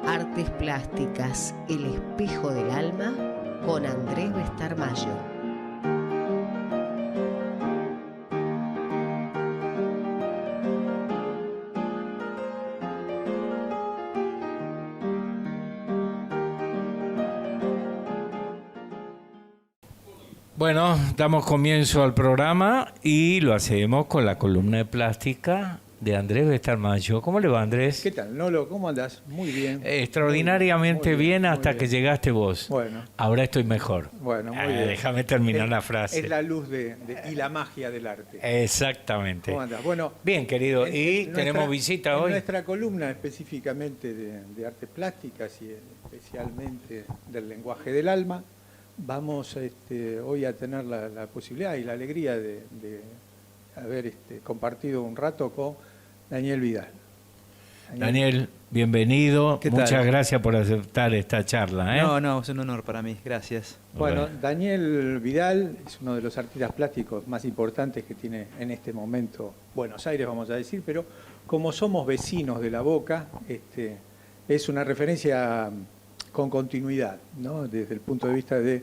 Artes plásticas, El espejo del alma, con Andrés Bestarmayo. Bueno, damos comienzo al programa y lo hacemos con la columna de plástica de Andrés Bestarmayo. ¿Cómo le va, Andrés? ¿Qué tal, Nolo? ¿Cómo andás? Muy bien. Extraordinariamente muy bien hasta que llegaste vos. Bueno. Ahora estoy mejor. Bueno, muy bien. Déjame terminar la frase. Es la luz y la magia del arte. Exactamente. ¿Cómo andás? Bueno, bien, querido. Y tenemos visita hoy. En nuestra columna específicamente de artes plásticas y especialmente del lenguaje del alma, vamos hoy a tener la posibilidad y la alegría de haber compartido un rato con Daniel Vidal. Daniel, bienvenido. Muchas gracias por aceptar esta charla. No, es un honor para mí. Gracias. Bueno, Daniel Vidal es uno de los artistas plásticos más importantes que tiene en este momento Buenos Aires, vamos a decir, pero como somos vecinos de La Boca, es una referencia con continuidad, ¿no? Desde el punto de vista de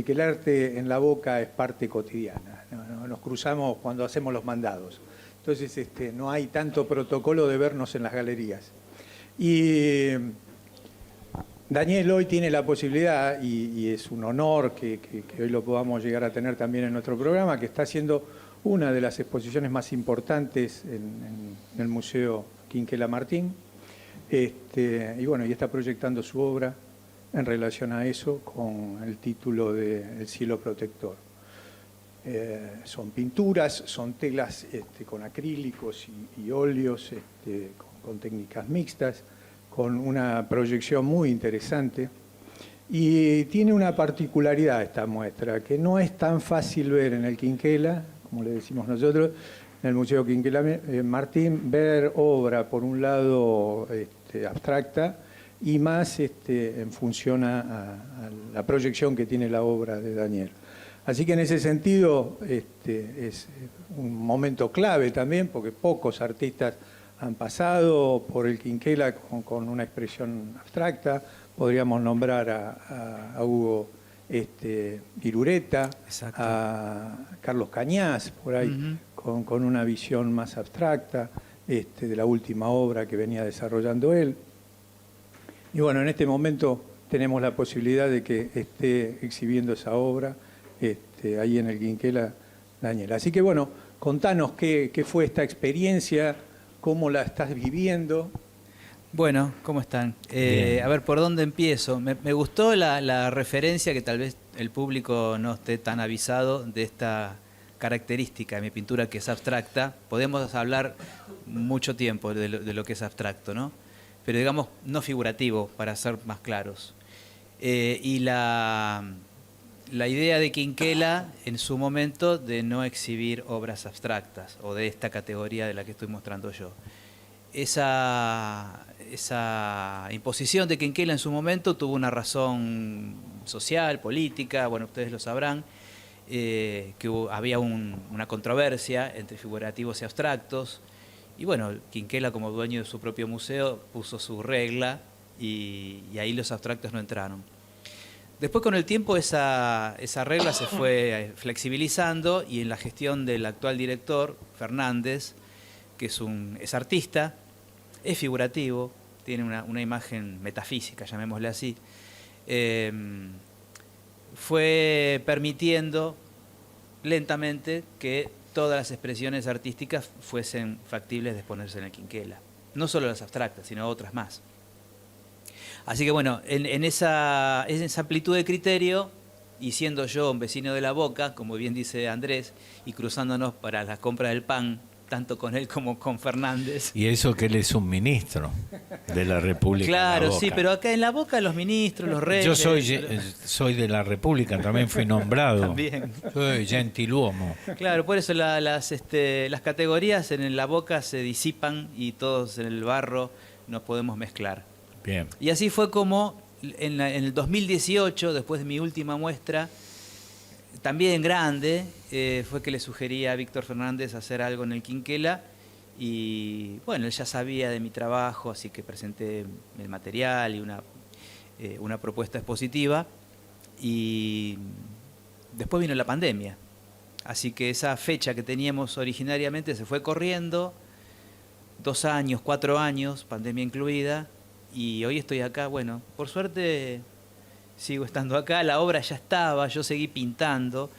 que el arte en La Boca es parte cotidiana. Nos cruzamos cuando hacemos los mandados. Entonces no hay tanto protocolo de vernos en las galerías. Y Daniel hoy tiene la posibilidad, y es un honor que hoy lo podamos llegar a tener también en nuestro programa, que está haciendo una de las exposiciones más importantes en el Museo Quinquela Martín. Y bueno, y está proyectando su obra en relación a eso con el título de El cielo protector. Son pinturas, son telas con acrílicos y óleos, con técnicas mixtas, con una proyección muy interesante. Y tiene una particularidad esta muestra, que no es tan fácil ver en el Quinquela, como le decimos nosotros, en el Museo Quinquela Martín, ver obra, por un lado, abstracta, y más en función a la proyección que tiene la obra de Daniel. Así que en ese sentido es un momento clave también, porque pocos artistas han pasado por el Quinquela con una expresión abstracta. Podríamos nombrar a Hugo Irureta, exacto, a Carlos Cañas, por ahí, con una visión más abstracta de la última obra que venía desarrollando él. Y bueno, en este momento tenemos la posibilidad de que esté exhibiendo esa obra ahí en el Quinquela, Daniel. Así que bueno, contanos qué fue esta experiencia, cómo la estás viviendo. Bueno, ¿cómo están? A ver, ¿por dónde empiezo? Me gustó la referencia, que tal vez el público no esté tan avisado, de esta característica de mi pintura, que es abstracta. Podemos hablar mucho tiempo de lo que es abstracto, ¿no? Pero digamos, no figurativo, para ser más claros. Y la idea de Quinquela, en su momento, de no exhibir obras abstractas, o de esta categoría de la que estoy mostrando yo. Esa imposición de Quinquela en su momento tuvo una razón social, política, bueno, ustedes lo sabrán, que había una controversia entre figurativos y abstractos, y bueno, Quinquela, como dueño de su propio museo, puso su regla y ahí los abstractos no entraron. Después, con el tiempo, esa regla se fue flexibilizando, y en la gestión del actual director, Fernández, que es artista, es figurativo, tiene una imagen metafísica, llamémosle así, fue permitiendo lentamente que todas las expresiones artísticas fuesen factibles de exponerse en el Quinquela. No solo las abstractas, sino otras más. Así que bueno, en esa amplitud de criterio, y siendo yo un vecino de La Boca, como bien dice Andrés, y cruzándonos para la compra del pan, tanto con él como con Fernández. Y eso que él es un ministro de la República. Claro, de La Boca. sí, pero acá en La Boca los ministros, los reyes... Yo soy de la República, también fui nombrado. También. Soy gentiluomo. Claro, por eso las categorías en La Boca se disipan y todos en el barro nos podemos mezclar. Bien. Y así fue como en el 2018, después de mi última muestra, también grande, fue que le sugerí a Víctor Fernández hacer algo en el Quinquela y bueno, él ya sabía de mi trabajo, así que presenté el material y una propuesta expositiva y después vino la pandemia, así que esa fecha que teníamos originariamente se fue corriendo, 2 años, 4 años, pandemia incluida, y hoy estoy acá, bueno, por suerte sigo estando acá, la obra ya estaba, yo seguí pintando,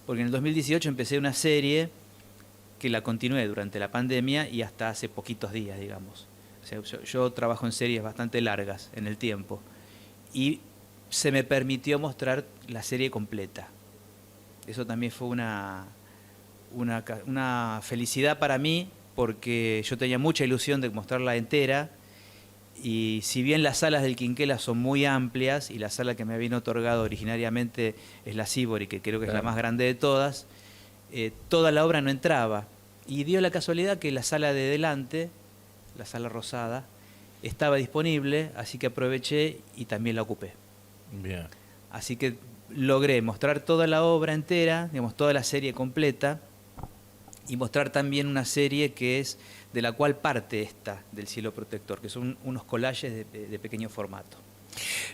porque en el 2018 empecé una serie que la continué durante la pandemia y hasta hace poquitos días, digamos. O sea, yo trabajo en series bastante largas en el tiempo y se me permitió mostrar la serie completa. Eso también fue una felicidad para mí, porque yo tenía mucha ilusión de mostrarla entera. Y si bien las salas del Quinquela son muy amplias y la sala que me habían otorgado originariamente es la Sívori, que creo que es la más grande de todas, toda la obra no entraba. Y dio la casualidad que la sala de delante, la sala rosada, estaba disponible, así que aproveché y también la ocupé. Bien. Así que logré mostrar toda la obra entera, digamos, toda la serie completa, y mostrar también una serie que es de la cual parte esta del Cielo Protector, que son unos collages de pequeño formato.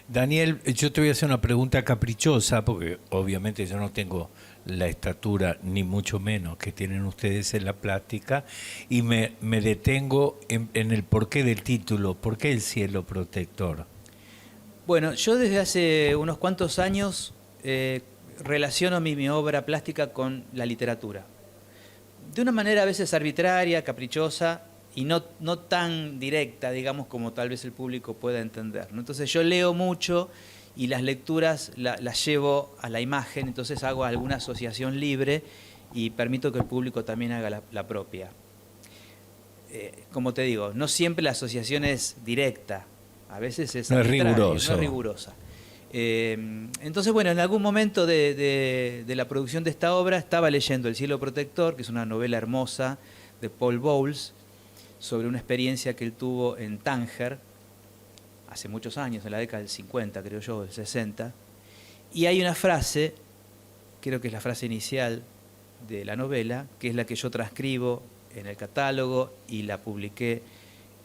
Daniel, yo te voy a hacer una pregunta caprichosa, porque obviamente yo no tengo la estatura, ni mucho menos, que tienen ustedes en la plástica, y me detengo en el porqué del título. ¿Por qué el Cielo Protector? Bueno, yo desde hace unos cuantos años relaciono mi obra plástica con la literatura. De una manera a veces arbitraria, caprichosa y no tan directa, digamos, como tal vez el público pueda entender, ¿no? Entonces yo leo mucho y las lecturas las llevo a la imagen, entonces hago alguna asociación libre y permito que el público también haga la propia. Como te digo, no siempre la asociación es directa, a veces es arbitraria, no es rigurosa. Entonces, bueno, en algún momento de la producción de esta obra estaba leyendo El Cielo Protector, que es una novela hermosa de Paul Bowles, sobre una experiencia que él tuvo en Tánger, hace muchos años, en la década del 50, creo yo, del 60, y hay una frase, creo que es la frase inicial de la novela, que es la que yo transcribo en el catálogo y la publiqué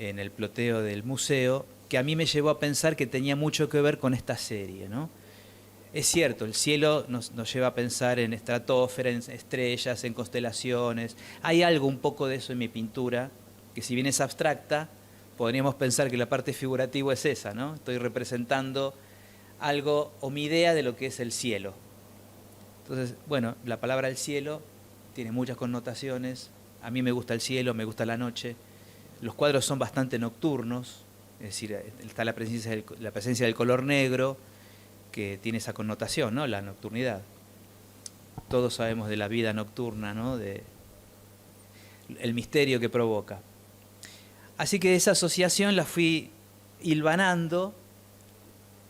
en el ploteo del museo, que a mí me llevó a pensar que tenía mucho que ver con esta serie, ¿no? Es cierto, el cielo nos lleva a pensar en estratosfera, en estrellas, en constelaciones. Hay algo un poco de eso en mi pintura, que si bien es abstracta, podríamos pensar que la parte figurativa es esa, ¿no? Estoy representando algo o mi idea de lo que es el cielo. Entonces, bueno, la palabra el cielo tiene muchas connotaciones. A mí me gusta el cielo, me gusta la noche. Los cuadros son bastante nocturnos. Es decir, está la presencia del color negro, que tiene esa connotación, ¿no? La nocturnidad. Todos sabemos de la vida nocturna, ¿no? El misterio que provoca. Así que esa asociación la fui hilvanando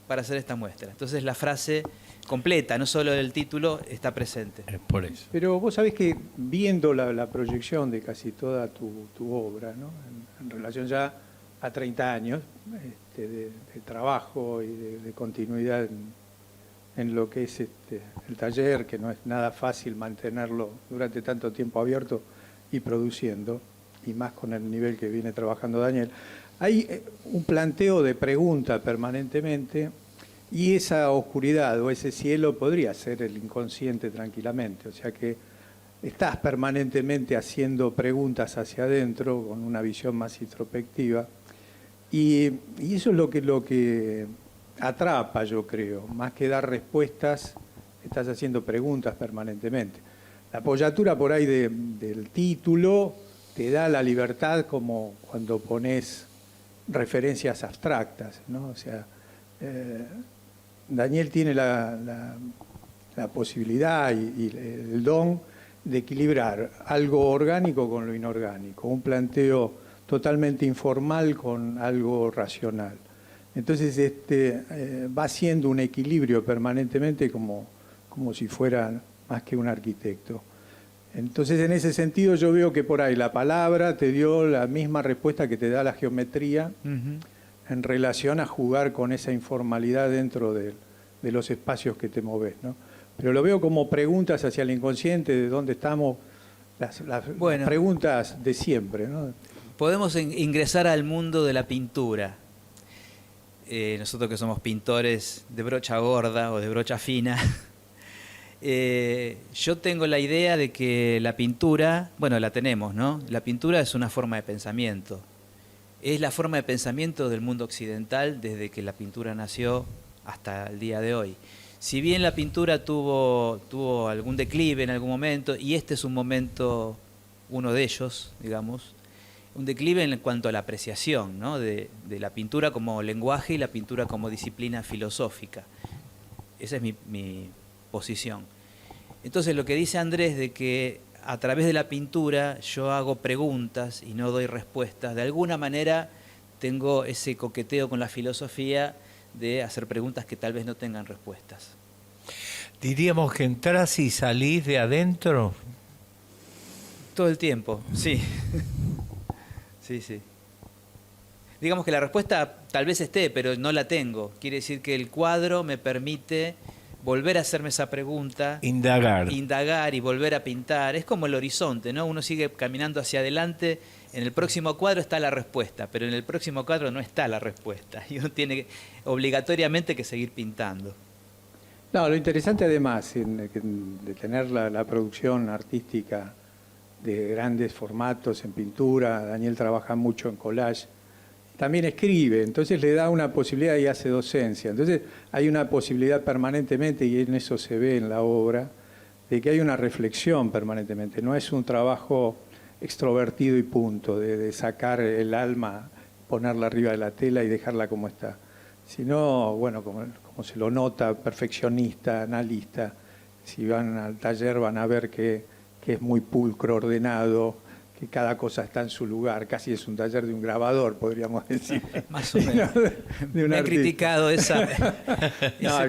para hacer esta muestra. Entonces la frase completa, no solo el título, está presente. Es por eso. Pero vos sabés que viendo la proyección de casi toda tu obra, ¿no? En relación ya a 30 años de trabajo y de continuidad en lo que es el taller, que no es nada fácil mantenerlo durante tanto tiempo abierto y produciendo, y más con el nivel que viene trabajando Daniel. Hay un planteo de pregunta permanentemente, y esa oscuridad o ese cielo podría ser el inconsciente tranquilamente, o sea que estás permanentemente haciendo preguntas hacia adentro con una visión más introspectiva. Y eso es lo que atrapa, yo creo, más que dar respuestas estás haciendo preguntas permanentemente. La apoyatura por ahí del título te da la libertad como cuando pones referencias abstractas, ¿no? O sea, Daniel tiene la posibilidad y el don de equilibrar algo orgánico con lo inorgánico, un planteo totalmente informal con algo racional. Entonces va haciendo un equilibrio permanentemente como si fuera más que un arquitecto. Entonces, en ese sentido, yo veo que por ahí la palabra te dio la misma respuesta que te da la geometría en relación a jugar con esa informalidad dentro de los espacios que te moves, ¿no? Pero lo veo como preguntas hacia el inconsciente, de dónde estamos, las preguntas de siempre, ¿no? Podemos ingresar al mundo de la pintura. Nosotros que somos pintores de brocha gorda o de brocha fina, yo tengo la idea de que la pintura, bueno, la tenemos, ¿no? La pintura es una forma de pensamiento. Es la forma de pensamiento del mundo occidental desde que la pintura nació hasta el día de hoy. Si bien la pintura tuvo algún declive en algún momento, y este es un momento, uno de ellos, digamos, un declive en cuanto a la apreciación, ¿no? de la pintura como lenguaje y la pintura como disciplina filosófica. Esa es mi posición. Entonces lo que dice Andrés de que a través de la pintura yo hago preguntas y no doy respuestas, de alguna manera tengo ese coqueteo con la filosofía de hacer preguntas que tal vez no tengan respuestas. Diríamos que entras y salís de adentro. Todo el tiempo, sí. Sí. Digamos que la respuesta tal vez esté, pero no la tengo. Quiere decir que el cuadro me permite volver a hacerme esa pregunta. Indagar y volver a pintar. Es como el horizonte, ¿no? Uno sigue caminando hacia adelante. En el próximo cuadro está la respuesta, pero en el próximo cuadro no está la respuesta. Y uno tiene obligatoriamente que seguir pintando. No, lo interesante además de tener la producción artística de grandes formatos en pintura, Daniel trabaja mucho en collage, también escribe, entonces le da una posibilidad y hace docencia. Entonces hay una posibilidad permanentemente, y en eso se ve en la obra, de que hay una reflexión permanentemente. No es un trabajo extrovertido y punto, de sacar el alma, ponerla arriba de la tela y dejarla como está. Sino, bueno, como se lo nota, perfeccionista, analista. Si van al taller van a ver que es muy pulcro, ordenado, que cada cosa está en su lugar. Casi es un taller de un grabador, podríamos decir. Más o menos. Me han criticado ese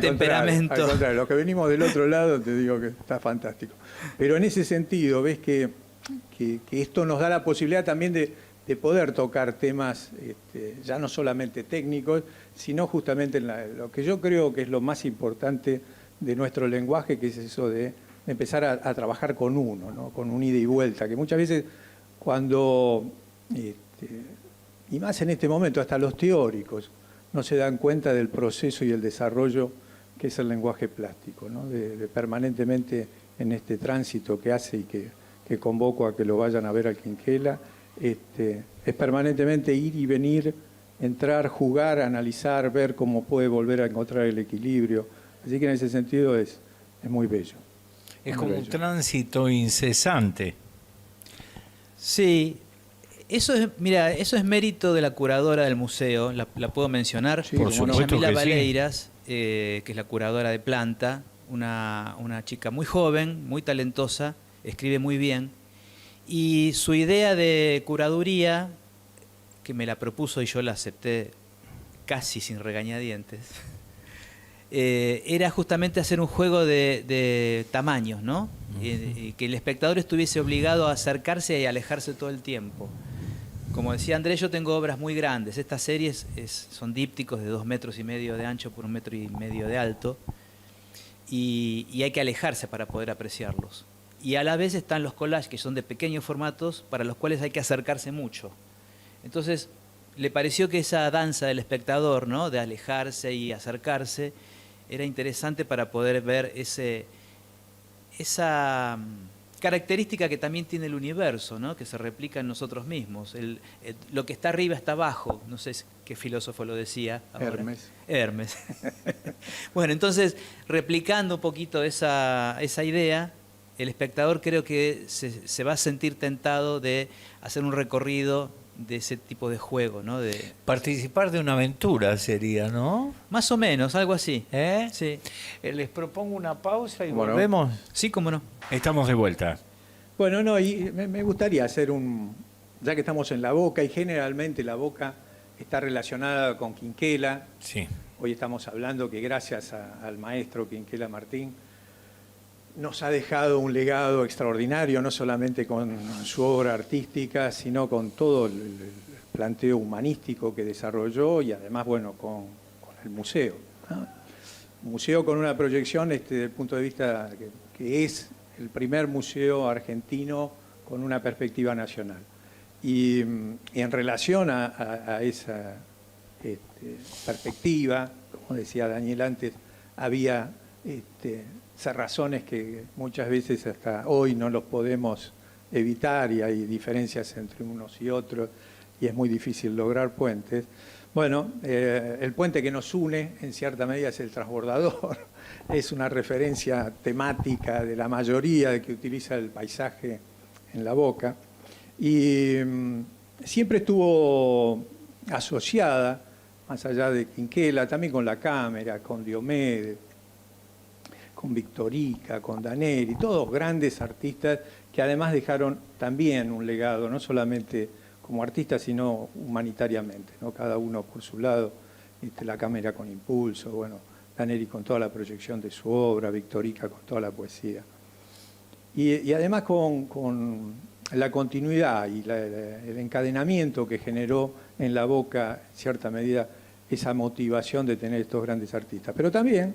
temperamento. Al contrario, los que venimos del otro lado, te digo que está fantástico. Pero en ese sentido, ves que esto nos da la posibilidad también de poder tocar temas ya no solamente técnicos, sino justamente en lo que yo creo que es lo más importante de nuestro lenguaje, que es eso de empezar a trabajar con uno, ¿no? Con un ida y vuelta, que muchas veces cuando, y más en este momento, hasta los teóricos no se dan cuenta del proceso y el desarrollo que es el lenguaje plástico, ¿no? De permanentemente en este tránsito que hace y que convoco a que lo vayan a ver al Quinquela, es permanentemente ir y venir, entrar, jugar, analizar, ver cómo puede volver a encontrar el equilibrio. Así que en ese sentido es muy bello. Es como un tránsito incesante. Sí, eso es mérito de la curadora del museo, la puedo mencionar. Sí, por supuesto Yamila que Valeiras, que es la curadora de planta, una chica muy joven, muy talentosa, escribe muy bien. Y su idea de curaduría, que me la propuso y yo la acepté casi sin regañadientes, era justamente hacer un juego de tamaños, ¿no? Y que el espectador estuviese obligado a acercarse y alejarse todo el tiempo. Como decía Andrés, yo tengo obras muy grandes. Estas series son dípticos de 2,5 metros de ancho por 1,5 metros de alto, y hay que alejarse para poder apreciarlos. Y a la vez están los collages, que son de pequeños formatos, para los cuales hay que acercarse mucho. Entonces, le pareció que esa danza del espectador, ¿no? De alejarse y acercarse, era interesante para poder ver esa característica que también tiene el universo, ¿no? Que se replica en nosotros mismos. Lo que está arriba está abajo. No sé qué filósofo lo decía ahora. Hermes. Bueno, entonces, replicando un poquito esa idea, el espectador creo que se va a sentir tentado de hacer un recorrido de ese tipo de juego, ¿no? De Participar de una aventura sería, ¿no? más o menos, algo así. ¿Eh? Sí. Les propongo una pausa y Bueno. volvemos. Sí, cómo no. Estamos de vuelta. Bueno, no, y me gustaría hacer ya que estamos en La Boca, y generalmente La Boca está relacionada con Quinquela. Sí. Hoy estamos hablando que gracias al maestro Quinquela Martín nos ha dejado un legado extraordinario, no solamente con su obra artística, sino con todo el planteo humanístico que desarrolló y además, bueno, con el museo, ¿no? Un museo con una proyección desde el punto de vista que es el primer museo argentino con una perspectiva nacional. Y en relación a esa perspectiva, como decía Daniel antes, había razones que muchas veces hasta hoy no los podemos evitar y hay diferencias entre unos y otros y es muy difícil lograr puentes. Bueno, el puente que nos une en cierta medida es el transbordador, es una referencia temática de la mayoría de que utiliza el paisaje en La Boca y siempre estuvo asociada, más allá de Quinquela, también con la cámara, con Diomedes, con Victorica, con Daneri, todos grandes artistas que además dejaron también un legado, no solamente como artistas, sino humanitariamente, ¿no? Cada uno por su lado, la cámara con impulso, bueno, Daneri con toda la proyección de su obra, Victorica con toda la poesía. Y además con la continuidad y el encadenamiento que generó en La Boca, en cierta medida, esa motivación de tener estos grandes artistas. Pero también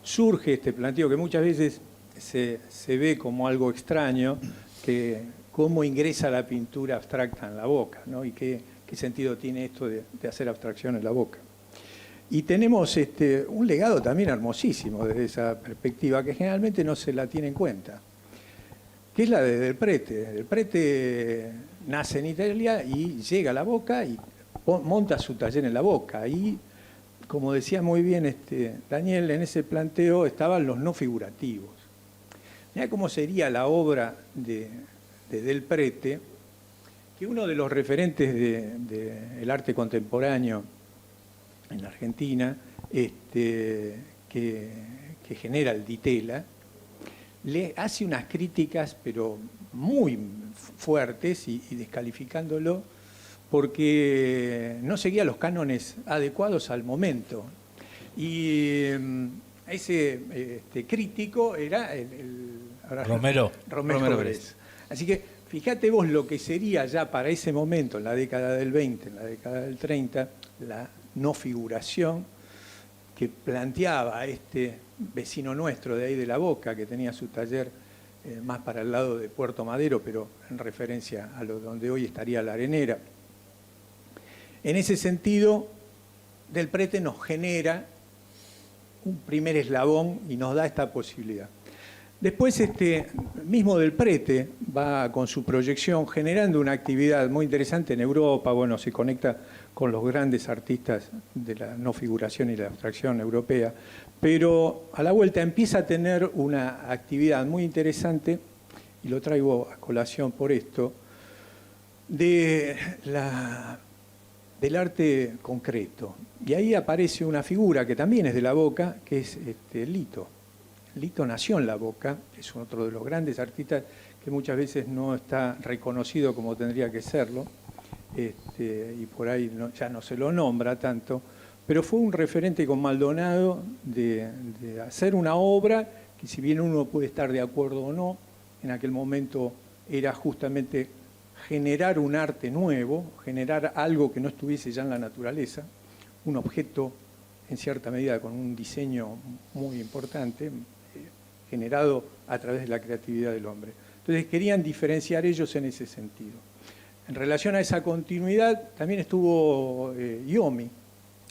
surge este planteo que muchas veces se ve como algo extraño, que cómo ingresa la pintura abstracta en La Boca, ¿no? Y qué sentido tiene esto de hacer abstracción en La Boca. Y tenemos un legado también hermosísimo desde esa perspectiva, que generalmente no se la tiene en cuenta, que es la de Del Prete. Del Prete nace en Italia y llega a La Boca y monta su taller en La Boca. Y, como decía muy bien Daniel, en ese planteo estaban los no figurativos. Mirá cómo sería la obra de Del Prete, que uno de los referentes del arte contemporáneo en la Argentina, que genera el Di Tella, le hace unas críticas, pero muy fuertes y descalificándolo, porque no seguía los cánones adecuados al momento. Y ese crítico era Romero Brés. Así que fíjate vos lo que sería ya para ese momento, en la década del 20, en la década del 30, la no figuración que planteaba este vecino nuestro de ahí de La Boca, que tenía su taller más para el lado de Puerto Madero, pero en referencia a donde hoy estaría La Arenera. En ese sentido, Del Prete nos genera un primer eslabón y nos da esta posibilidad. Después, mismo Del Prete va con su proyección generando una actividad muy interesante en Europa, bueno, se conecta con los grandes artistas de la no figuración y la abstracción europea, pero a la vuelta empieza a tener una actividad muy interesante, y lo traigo a colación por esto, del arte concreto. Y ahí aparece una figura que también es de La Boca, que es Lito. Lito nació en La Boca, es otro de los grandes artistas que muchas veces no está reconocido como tendría que serlo, y por ahí ya no se lo nombra tanto, pero fue un referente con Maldonado de hacer una obra que, si bien uno puede estar de acuerdo o no, en aquel momento era justamente generar un arte nuevo, generar algo que no estuviese ya en la naturaleza, un objeto en cierta medida con un diseño muy importante, generado a través de la creatividad del hombre. Entonces querían diferenciar ellos en ese sentido. En relación a esa continuidad, también estuvo Iomi,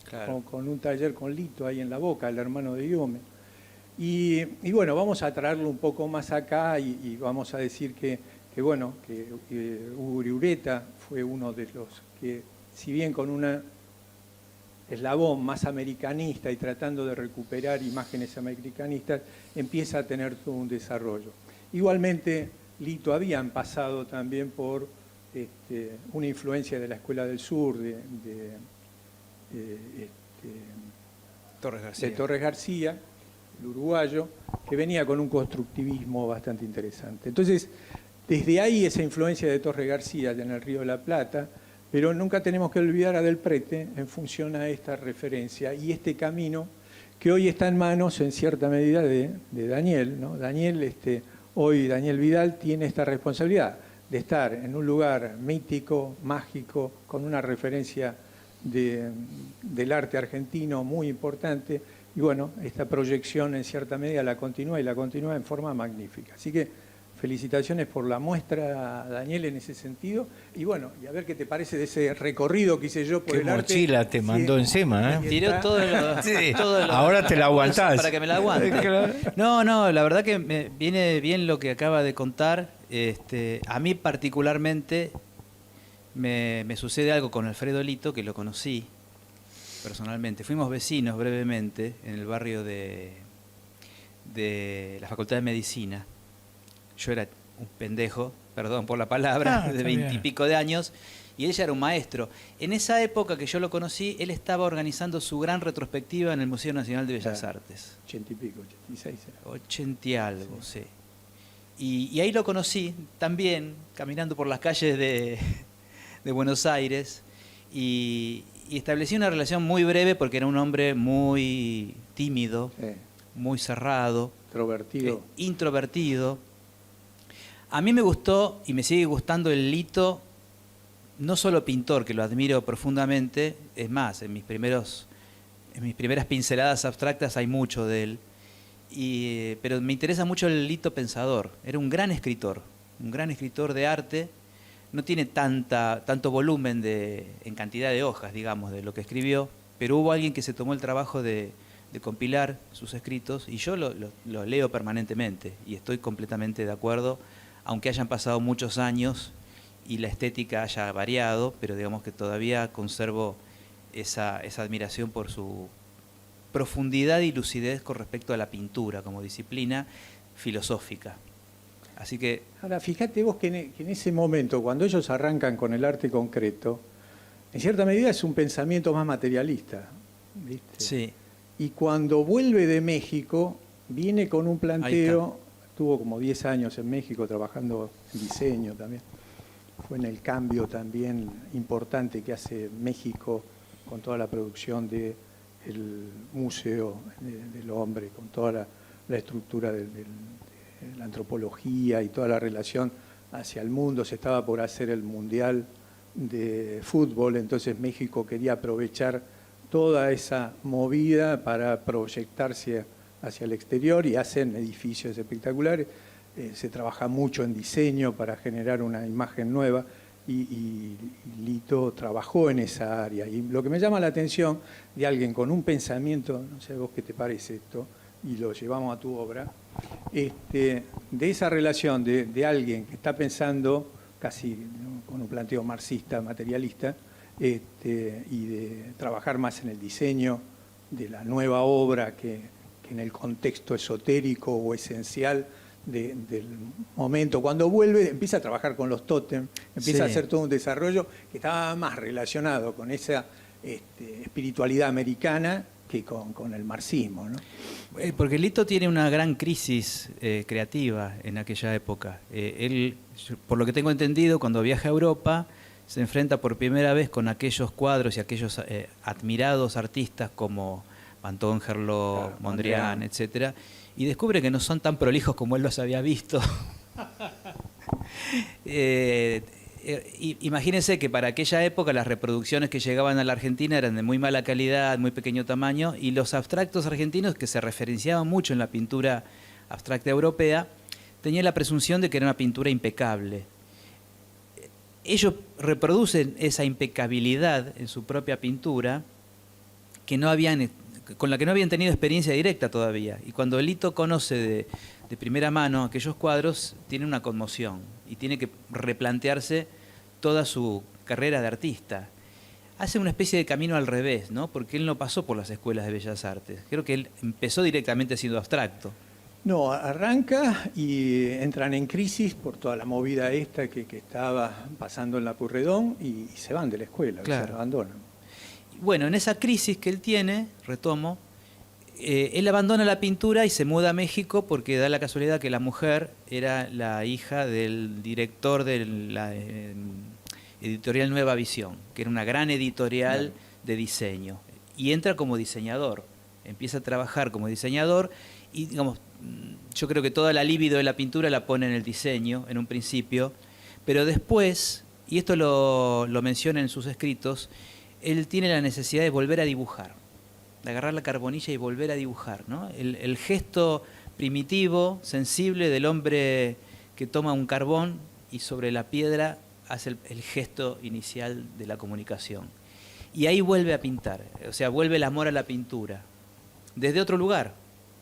claro, con un taller con Lito ahí en La Boca, el hermano de Iomi. Y bueno, vamos a traerlo un poco más acá y vamos a decir que Hugo Ureta fue uno de los que, si bien con un eslabón más americanista y tratando de recuperar imágenes americanistas, empieza a tener todo un desarrollo. Igualmente, Lito habían pasado también por una influencia de la Escuela del Sur, de Torres García, el uruguayo, que venía con un constructivismo bastante interesante. Entonces, desde ahí esa influencia de Torres García en el Río de la Plata, pero nunca tenemos que olvidar a Del Prete en función a esta referencia y este camino que hoy está en manos, en cierta medida, de Daniel, ¿no? Hoy Daniel Vidal tiene esta responsabilidad de estar en un lugar mítico, mágico, con una referencia del arte argentino muy importante, y bueno, esta proyección en cierta medida la continúa y la continúa en forma magnífica. Así que felicitaciones por la muestra, Daniel, en ese sentido. Y bueno, y a ver qué te parece de ese recorrido que hice yo por el arte. Qué mochila te mandó encima, ¿eh? Tiró todo lo Ahora te la aguantás. Para que me la aguante. No, la verdad que me viene bien lo que acaba de contar. A mí particularmente me sucede algo con Alfredo Lito, que lo conocí personalmente. Fuimos vecinos brevemente en el barrio de la Facultad de Medicina. Yo era un pendejo, perdón por la palabra, de 20 y pico de años, y él ya era un maestro. En esa época que yo lo conocí, él estaba organizando su gran retrospectiva en el Museo Nacional de Bellas Artes. 80 y pico, 86. 80 y algo, sí. Y ahí lo conocí también, caminando por las calles de Buenos Aires, y establecí una relación muy breve porque era un hombre muy tímido, muy cerrado, introvertido. A mí me gustó y me sigue gustando el Lito, no solo pintor, que lo admiro profundamente, es más, en mis primeras pinceladas abstractas hay mucho de él, pero me interesa mucho el Lito pensador. Era un gran escritor de arte, no tiene tanto volumen en cantidad de hojas, digamos, de lo que escribió, pero hubo alguien que se tomó el trabajo de compilar sus escritos y yo lo leo permanentemente y estoy completamente de acuerdo, aunque hayan pasado muchos años y la estética haya variado, pero digamos que todavía conservo esa admiración por su profundidad y lucidez con respecto a la pintura como disciplina filosófica. Así que... Ahora, fíjate vos que en ese momento, cuando ellos arrancan con el arte concreto, en cierta medida es un pensamiento más materialista, ¿viste? Sí. Y cuando vuelve de México, viene con un planteo, estuvo como 10 años en México trabajando en diseño también. Fue en el cambio también importante que hace México con toda la producción del Museo del Hombre, con toda la estructura de la antropología y toda la relación hacia el mundo. Se estaba por hacer el Mundial de Fútbol, entonces México quería aprovechar toda esa movida para proyectarse hacia el exterior y hacen edificios espectaculares. Se trabaja mucho en diseño para generar una imagen nueva y Lito trabajó en esa área. Y lo que me llama la atención de alguien con un pensamiento, no sé vos qué te parece esto, y lo llevamos a tu obra, de esa relación de alguien que está pensando casi con un planteo marxista, materialista, y de trabajar más en el diseño de la nueva obra que en el contexto esotérico o esencial del momento. Cuando vuelve empieza a trabajar con los tótem, empieza a hacer todo un desarrollo que estaba más relacionado con esa espiritualidad americana que con el marxismo, ¿no? Porque Lito tiene una gran crisis creativa en aquella época. Él, por lo que tengo entendido, cuando viaja a Europa, se enfrenta por primera vez con aquellos cuadros y aquellos admirados artistas como Antón Gerló, Mondrian, etcétera, y descubre que no son tan prolijos como él los había visto. Imagínense que para aquella época las reproducciones que llegaban a la Argentina eran de muy mala calidad, muy pequeño tamaño, y los abstractos argentinos, que se referenciaban mucho en la pintura abstracta europea, tenían la presunción de que era una pintura impecable. Ellos reproducen esa impecabilidad en su propia pintura, que no habían con la que no habían tenido experiencia directa todavía. Y cuando Lito conoce de primera mano aquellos cuadros, tiene una conmoción y tiene que replantearse toda su carrera de artista. Hace una especie de camino al revés, ¿no? Porque él no pasó por las escuelas de Bellas Artes. Creo que él empezó directamente siendo abstracto. No, arranca y entran en crisis por toda la movida esta que estaba pasando en la Purredón y se van de la escuela, Claro. se abandonan. Bueno, en esa crisis que él tiene, retomo, él abandona la pintura y se muda a México porque da la casualidad que la mujer era la hija del director de la editorial Nueva Visión, que era una gran editorial de diseño. Y entra como diseñador, empieza a trabajar como diseñador y, digamos, yo creo que toda la libido de la pintura la pone en el diseño en un principio, pero después, y esto lo menciona en sus escritos, él tiene la necesidad de volver a dibujar, de agarrar la carbonilla y volver a dibujar, ¿no? El gesto primitivo, sensible del hombre que toma un carbón y sobre la piedra hace el gesto inicial de la comunicación. Y ahí vuelve a pintar, o sea, vuelve el amor a la pintura, desde otro lugar,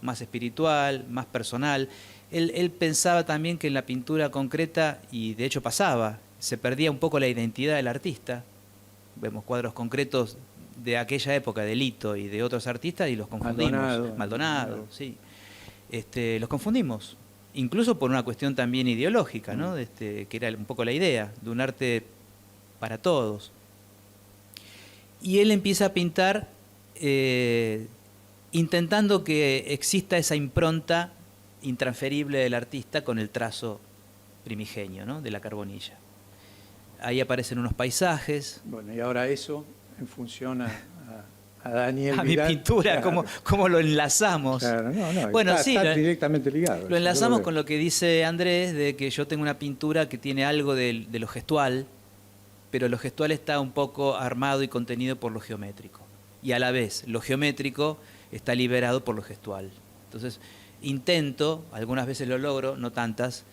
más espiritual, más personal. Él pensaba también que en la pintura concreta, y de hecho pasaba, se perdía un poco la identidad del artista. Vemos cuadros concretos de aquella época, de Lito y de otros artistas, y los confundimos. Maldonado, sí. Los confundimos, incluso por una cuestión también ideológica, ¿no? Que era un poco la idea de un arte para todos. Y él empieza a pintar intentando que exista esa impronta intransferible del artista con el trazo primigenio, ¿no? De la carbonilla. Ahí aparecen unos paisajes. Bueno, y ahora eso, en función a Daniel A Vidal, mi pintura, claro. ¿cómo lo enlazamos? Claro, no, Bueno, está, sí, está directamente ligado. Lo enlazamos con lo que dice Andrés, de que yo tengo una pintura que tiene algo de lo gestual, pero lo gestual está un poco armado y contenido por lo geométrico. Y a la vez, lo geométrico está liberado por lo gestual. Entonces, intento, algunas veces lo logro, no tantas,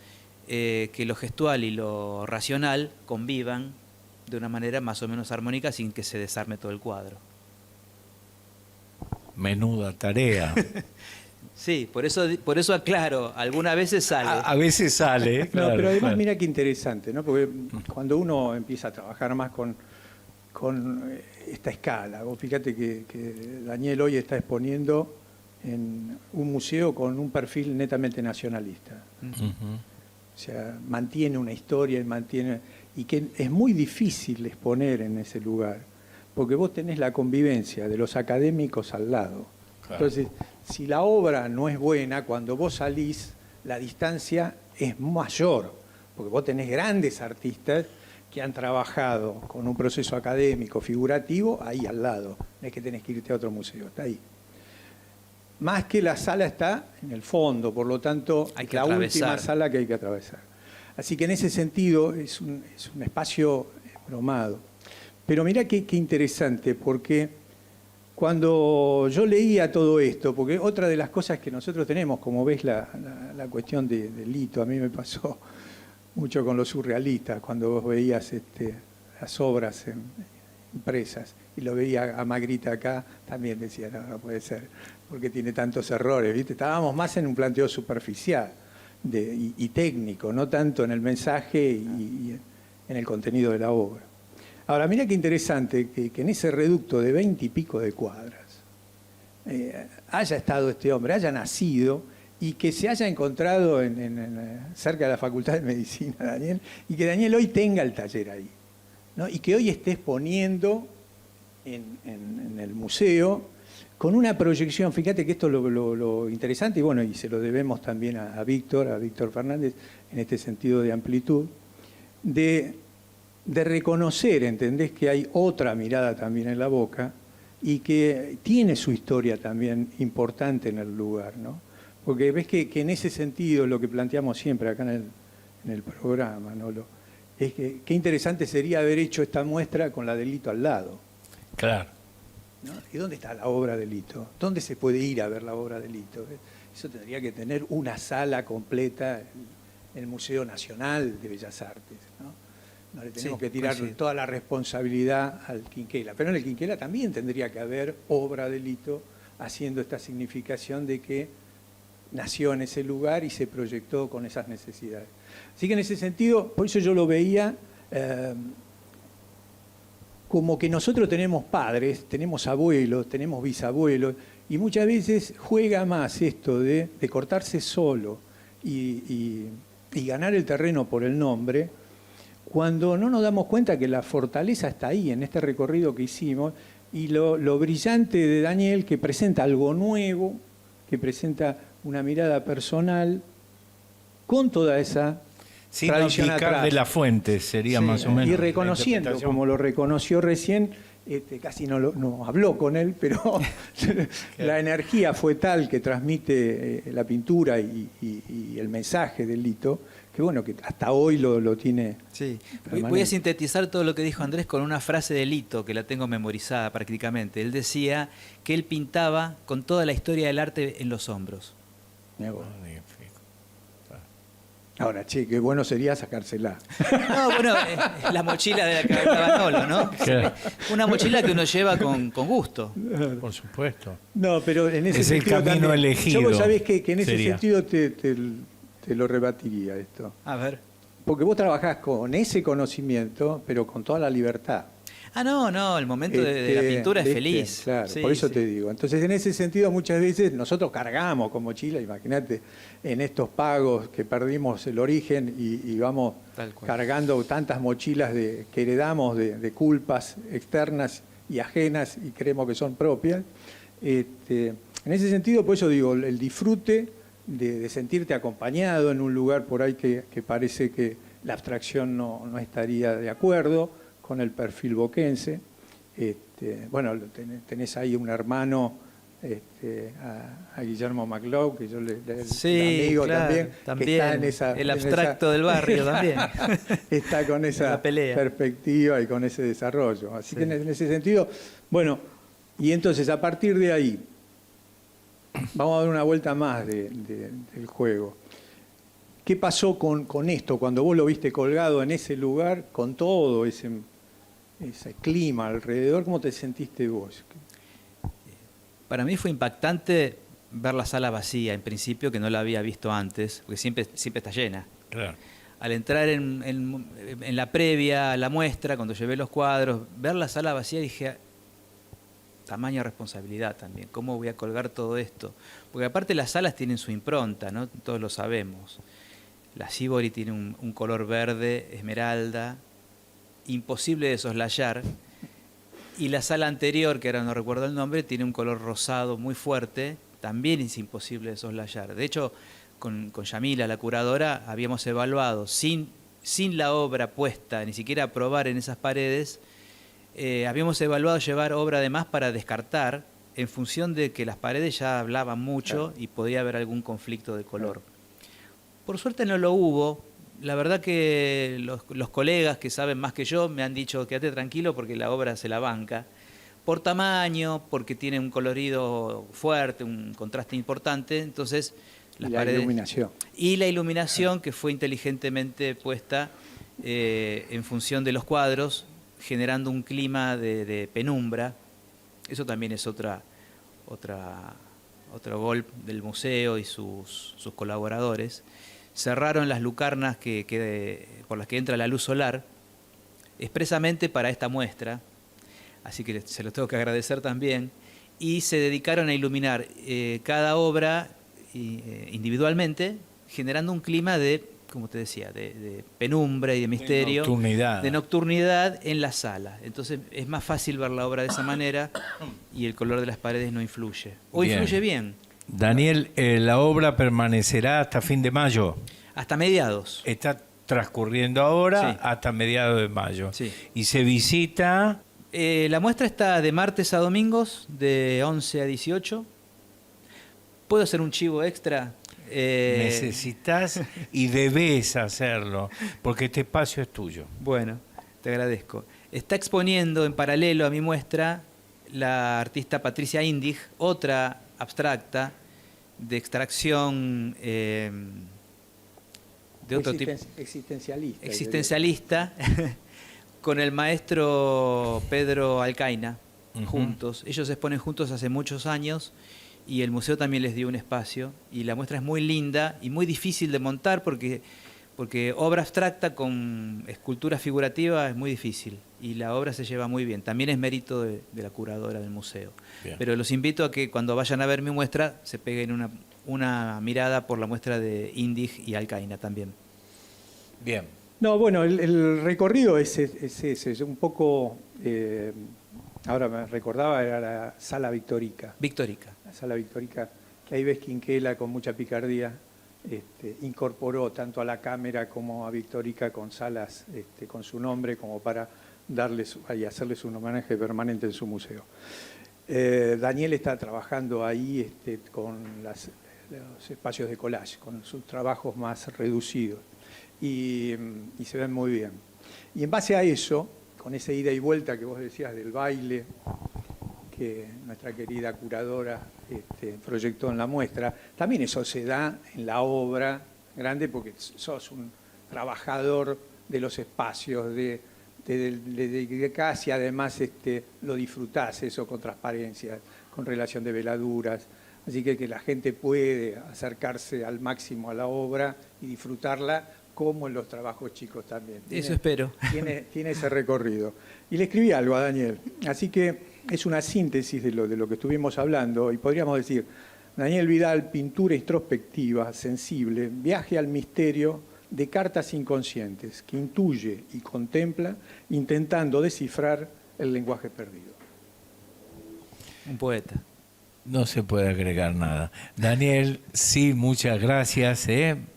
que lo gestual y lo racional convivan de una manera más o menos armónica sin que se desarme todo el cuadro. Menuda tarea. Sí, por eso aclaro, algunas veces sale. A veces sale, claro. No, pero además claro. mira qué interesante, ¿no? Porque cuando uno empieza a trabajar más con esta escala, vos fíjate que Daniel hoy está exponiendo en un museo con un perfil netamente nacionalista. Ujú. O sea, mantiene una historia y que es muy difícil exponer en ese lugar, porque vos tenés la convivencia de los académicos al lado. Claro. Entonces, si la obra no es buena, cuando vos salís, la distancia es mayor, porque vos tenés grandes artistas que han trabajado con un proceso académico, figurativo, ahí al lado. No es que tenés que irte a otro museo, está ahí. Más que la sala está en el fondo, por lo tanto, es la última sala que hay que atravesar. Así que en ese sentido es un espacio bromado. Pero mirá qué interesante, porque cuando yo leía todo esto, porque otra de las cosas que nosotros tenemos, como ves la cuestión de Lito, a mí me pasó mucho con los surrealistas, cuando vos veías las obras impresas, y lo veía a Magrita acá, también decía, no puede ser, porque tiene tantos errores, ¿viste? Estábamos más en un planteo superficial y técnico, no tanto en el mensaje y en el contenido de la obra. Ahora, mira qué interesante que en ese reducto de 20 y pico de cuadras haya estado este hombre, haya nacido y que se haya encontrado cerca de la Facultad de Medicina, Daniel, y que Daniel hoy tenga el taller ahí, ¿no? Y que hoy esté exponiendo en el museo con una proyección. Fíjate que esto es lo interesante, y bueno, y se lo debemos también a Víctor Fernández, en este sentido de amplitud, de reconocer, ¿entendés?, que hay otra mirada también en la Boca y que tiene su historia también importante en el lugar, ¿no? Porque ves que en ese sentido, lo que planteamos siempre acá en el programa, ¿no? Es que qué interesante sería haber hecho esta muestra con la de Lito al lado. Claro. ¿No? ¿Y dónde está la obra de Lito? ¿Dónde se puede ir a ver la obra de Lito? Eso tendría que tener una sala completa en el Museo Nacional de Bellas Artes, ¿no? No le tenemos que tirar toda la responsabilidad al Quinquela. Pero en el Quinquela también tendría que haber obra de Lito haciendo esta significación de que nació en ese lugar y se proyectó con esas necesidades. Así que en ese sentido, por eso yo lo veía como que nosotros tenemos padres, tenemos abuelos, tenemos bisabuelos, y muchas veces juega más esto de cortarse solo y ganar el terreno por el nombre, cuando no nos damos cuenta que la fortaleza está ahí, en este recorrido que hicimos, y lo brillante de Daniel, que presenta algo nuevo, que presenta una mirada personal, con toda esa sin tradición abdicar atrás. de la fuente, sería Sí, más o menos. y la reconociendo, interpretación. como lo reconoció recién, casi no habló con él, pero la energía fue tal que transmite la pintura y el mensaje del Lito, que bueno, que hasta hoy lo tiene. Sí. permanente. Voy a sintetizar todo lo que dijo Andrés con una frase de Lito, que la tengo memorizada prácticamente. Él decía que él pintaba con toda la historia del arte en los hombros. Mirá vos. Magnífico. Ahora, che, qué bueno sería sacársela. No, bueno, la mochila de la que hablaba Nolo, ¿no? Claro. Una mochila que uno lleva con gusto. Por supuesto. No, pero en ese Es el sentido camino también, elegido, yo vos sabés que en ese sería. sentido te lo rebatiría esto. A ver. Porque vos trabajás con ese conocimiento, pero con toda la libertad. Ah, no, el momento de la pintura es ¿viste? feliz. Claro, Sí, por eso sí. te digo. Entonces, en ese sentido, muchas veces nosotros cargamos con mochila, imagínate, en estos pagos que perdimos el origen y vamos Tal cual. cargando tantas mochilas que heredamos de culpas externas y ajenas y creemos que son propias. En ese sentido, por eso digo, el disfrute de sentirte acompañado en un lugar por ahí que parece que la abstracción no estaría de acuerdo con el perfil boquense. Bueno, tenés ahí un hermano, a Guillermo MacLeod, que yo le Sí, amigo claro, también, que está en esa, el abstracto del barrio también. está con esa La pelea. perspectiva y con ese desarrollo. Así que en ese sentido, bueno, y entonces a partir de ahí, vamos a dar una vuelta más del juego. ¿Qué pasó con esto cuando vos lo viste colgado en ese lugar, con todo ese clima alrededor? ¿Cómo te sentiste vos? Para mí fue impactante ver la sala vacía, en principio, que no la había visto antes, porque siempre está llena. Claro. Al entrar en la previa, la muestra, cuando llevé los cuadros, ver la sala vacía, dije, tamaña responsabilidad también, ¿cómo voy a colgar todo esto? Porque aparte las salas tienen su impronta, ¿no? Todos lo sabemos. La Sibori tiene un color verde, esmeralda, imposible de soslayar. Y la sala anterior, que ahora no recuerdo el nombre, tiene un color rosado muy fuerte, también es imposible de soslayar. De hecho, con Yamila, la curadora, habíamos evaluado, sin la obra puesta, ni siquiera probar en esas paredes, habíamos evaluado llevar obra de más para descartar, en función de que las paredes ya hablaban mucho y podía haber algún conflicto de color. Por suerte no lo hubo. La verdad que los colegas que saben más que yo me han dicho, quédate tranquilo porque la obra se la banca. Por tamaño, porque tiene un colorido fuerte, un contraste importante, entonces las paredes... Iluminación. Y la iluminación que fue inteligentemente puesta en función de los cuadros, generando un clima de penumbra. Eso también es otro gol del museo y sus colaboradores. Cerraron las lucarnas por las que entra la luz solar expresamente para esta muestra, así que se los tengo que agradecer también, y se dedicaron a iluminar cada obra individualmente, generando un clima de, como te decía, de penumbra y de misterio, de nocturnidad en la sala. Entonces es más fácil ver la obra de esa manera y el color de las paredes no influye. O Bien. influye bien. Daniel, la obra permanecerá hasta fin de mayo. Hasta mediados. Está transcurriendo ahora Sí. hasta mediados de mayo. Sí. Y se visita... La muestra está de martes a domingos, de 11 a 18. ¿Puedo hacer un chivo extra? Necesitas y debes hacerlo, porque este espacio es tuyo. Bueno, te agradezco. Está exponiendo en paralelo a mi muestra la artista Patricia Indig, otra abstracta de extracción de otro tipo. Existencialista. Existencialista, con el maestro Pedro Alcaina, juntos. Ellos se exponen juntos hace muchos años y el museo también les dio un espacio. Y la muestra es muy linda y muy difícil de montar porque obra abstracta con escultura figurativa es muy difícil. Y la obra se lleva muy bien. También es mérito de la curadora del museo. Bien. Pero los invito a que cuando vayan a ver mi muestra se peguen una mirada por la muestra de Indig y Alcaina también. Bien. No, bueno, el recorrido es ese, es un poco, ahora me recordaba, era la Sala Victorica. Victorica. La Sala Victorica, que ahí ves Quinquela con mucha picardía incorporó tanto a la cámara como a Victorica con salas con su nombre como para darles y hacerles un homenaje permanente en su museo. Daniel está trabajando ahí con los espacios de collage, con sus trabajos más reducidos y se ven muy bien. Y en base a eso, con esa ida y vuelta que vos decías del baile, que nuestra querida curadora proyectó en la muestra, también eso se da en la obra grande porque sos un trabajador de los espacios, de casi además lo disfrutás eso con transparencia, con relación de veladuras, así que la gente puede acercarse al máximo a la obra y disfrutarla como en los trabajos chicos también. Eso espero. Tiene ese recorrido. Y le escribí algo a Daniel, así que es una síntesis de lo que estuvimos hablando y podríamos decir, Daniel Vidal, pintura introspectiva, sensible, viaje al misterio de cartas inconscientes que intuye y contempla intentando descifrar el lenguaje perdido. Un poeta. No se puede agregar nada. Daniel, sí, muchas gracias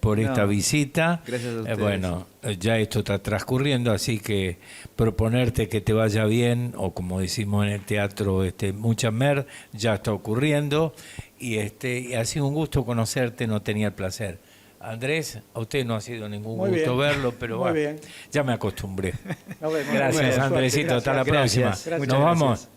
por esta visita. Gracias a ustedes. Bueno, ya esto está transcurriendo, así que proponerte que te vaya bien, o como decimos en el teatro, mucha mer, ya está ocurriendo. Y ha sido un gusto conocerte, no tenía el placer. Andrés, a usted no ha sido ningún Muy gusto bien. verlo, pero Muy bueno, bien. ya me acostumbré. Nos vemos. Gracias, Bueno, Andresito, suerte. hasta la Gracias. próxima. Gracias. Nos vamos.